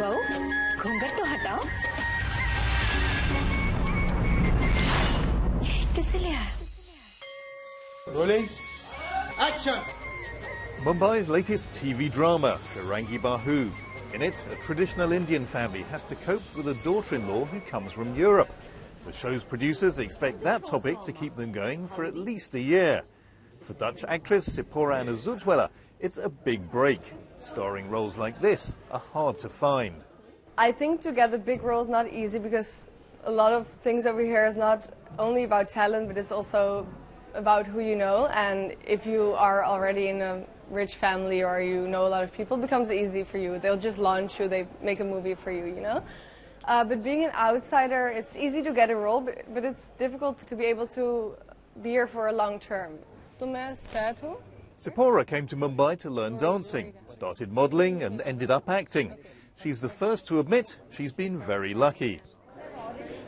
बहू घूंघट तो हटाओ। किसे लिया? Rolling. Action. Mumbai's latest TV drama, Firangi Bahu. In it, a traditional Indian family has to cope with a daughter-in-law who comes from Europe. The show's producers expect that topic to keep them going for at least a year. For Dutch actress Sipora Uzutwela, it's a big break. Starring roles like this are hard to find. I think to get the big role is not easy because a lot of things over here is not only about talent, but it's also about who you know. And if you are already in a rich family or you know a lot of people, it becomes easy for you. They'll just launch you, they make a movie for you, you know. But being an outsider, it's easy to get a role, but it's difficult to be able to be here for a long term. Sipora came to Mumbai to learn dancing, started modelling and ended up acting. She's the first to admit she's been very lucky.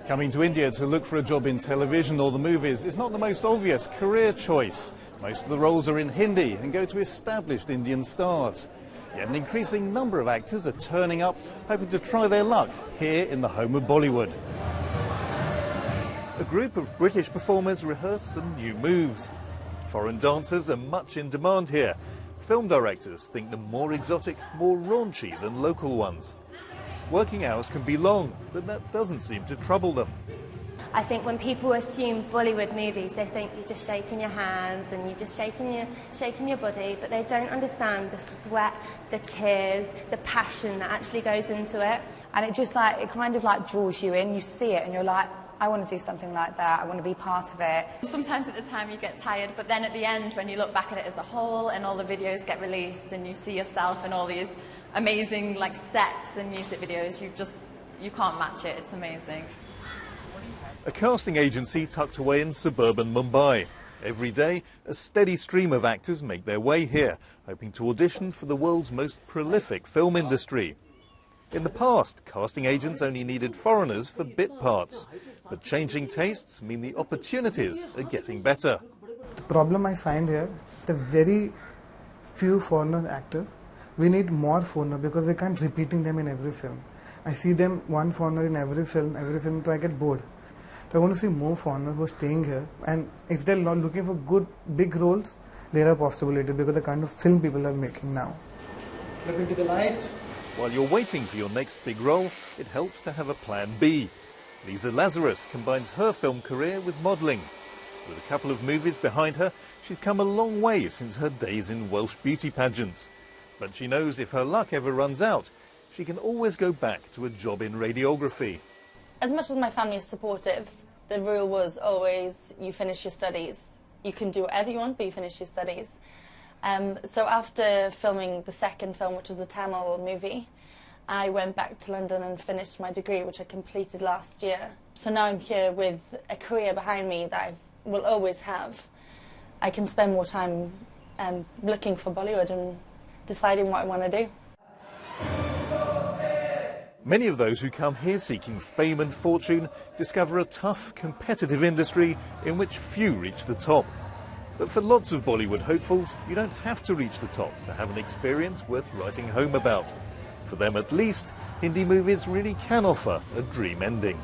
Coming to India to look for a job in television or the movies is not the most obvious career choice. Most of the roles are in Hindi and go to established Indian stars. Yet an increasing number of actors are turning up, hoping to try their luck here in the home of Bollywood. A group of British performers rehearse some new moves. Foreign dancers are much in demand here. Film directors think them more exotic, more raunchy than local ones. Working hours can be long, but that doesn't seem to trouble them. I think when people assume Bollywood movies, they think you're just shaking your hands and you're just shaking your body, but they don't understand the sweat, the tears, the passion that actually goes into it. And it kind of like draws you in. You see it and you're like, I want to do something like that. I want to be part of it. Sometimes at the time you get tired, but then at the end, when you look back at it as a whole and all the videos get released and you see yourself in all these amazing like sets and music videos, you can't match it. It's amazing. A casting agency tucked away in suburban Mumbai. Every day, a steady stream of actors make their way here, hoping to audition for the world's most prolific film industry. In the past, casting agents only needed foreigners for bit parts. But changing tastes mean the opportunities are getting better. The problem I find here, the very few foreigner actors, we need more foreigner because we can't repeating them in every film. I see them one foreigner in every film, so I get bored. So I want to see more foreigners who are staying here, and if they're not looking for good big roles, there are possibilities because the kind of film people are making now. Look into the light. While you're waiting for your next big role, it helps to have a plan B. Lisa Lazarus combines her film career with modelling. With a couple of movies behind her, she's come a long way since her days in Welsh beauty pageants. But she knows if her luck ever runs out, she can always go back to a job in radiography. As much as my family is supportive, the rule was always you finish your studies. You can do whatever you want, but you finish your studies. So after filming the second film, which was a Tamil movie, I went back to London and finished my degree, which I completed last year. So now I'm here with a career behind me that I will always have. I can spend more time looking for Bollywood and deciding what I want to do. Many of those who come here seeking fame and fortune discover a tough, competitive industry in which few reach the top. But for lots of Bollywood hopefuls, you don't have to reach the top to have an experience worth writing home about. For them at least, Hindi movies really can offer a dream ending.